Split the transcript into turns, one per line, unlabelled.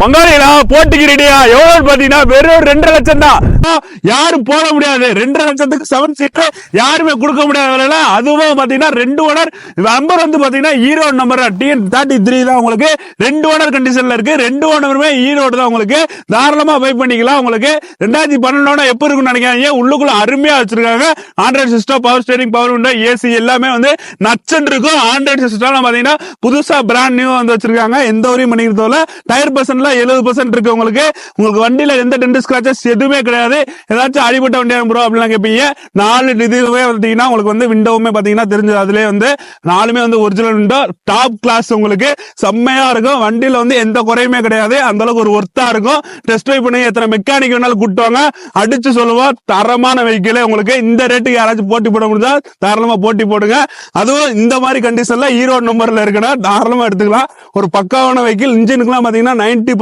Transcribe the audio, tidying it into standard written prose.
பங்காளிகளா போட்டிக்கு ரெடியா? எவ்வளவு பாத்தீங்கன்னா வெறும் 2.5 லட்சம் தான். யாரும் போட முடியாது. 2.5 லட்சத்துக்கு 7 சீட்டர் யாருமே கொடுக்க முடியாது. அதுவும் பாத்தீங்கன்னா 2 ஓனர் நம்பர் வந்து பாத்தீங்கன்னா ஈரோடு நம்பர் TN33 தான். உங்களுக்கு 2 ஓனர் கண்டிஷன்ல இருக்கு. 2 ஓனருமே ஈரோடு தான். உங்களுக்கு தாராளமா பை பண்ணிக்கலாம். உங்களுக்கு 2012 எப்ப இருக்குன்னு நினைக்காதீங்க. உள்ளுக்குள்ள அருமையா வச்சிருக்காங்க. Android system, power steering, power window, AC எல்லாமே வந்து நச்சன் இருக்கும். ஆண்ட்ராய்டு சிஸ்டம் பாத்தீங்கன்னா புதுசா பிராண்ட் நியூ வந்து வச்சிருக்காங்க. எந்த ஒரு பண்ணிக்கிறதுல டயர் பர்சன்ட்ல 70% இருக்கு. உங்களுக்கு வண்டியில எந்த டென்ட் ஸ்கிராச்சஸ் எதுவுமே கிடையாது. ஏதாச்சும் அடிபட்ட வண்டியா ப்ரோ அப்படிலாம் கேட்பீங்க. 4 இதுவே பாத்தீங்கன்னா உங்களுக்கு வந்து விண்டோவுமே பாத்தீங்கன்னா தெரிஞ்சது. அதுலயே வந்து 4மே வந்து ஒரிஜினல் விண்டோ, டாப் கிளாஸ். உங்களுக்கு செம்மையா இருக்கும். வண்டியில வந்து எந்த குறையுமே கிடையாது. அந்த அளவுக்கு ஒரு ஒர்த்தா இருக்கும். டெஸ்ட் ட்ரைவ் பண்ணி எத்தனை மெக்கானிக் வேணாலும் கூட்டுவாங்க, அடிச்சு சொல்லுவோம். தரமான வெஹிக்கிள். உங்களுக்கு இந்த ரேட்டுக்கு யாராச்சும் போட்டி போட முடிஞ்சா தாராளமா போட்டி போடுங்க. அதுவும் இந்த மாதிரி கண்டிஷன்ல ஈரோடு நம்பர்ல இருக்குன்னா தாராளமா எடுத்துக்கலாம். ஒரு பக்காவான வெஹிக்கிள். இன்ஜினுக்குலாம் பாத்தீங்கன்னா 90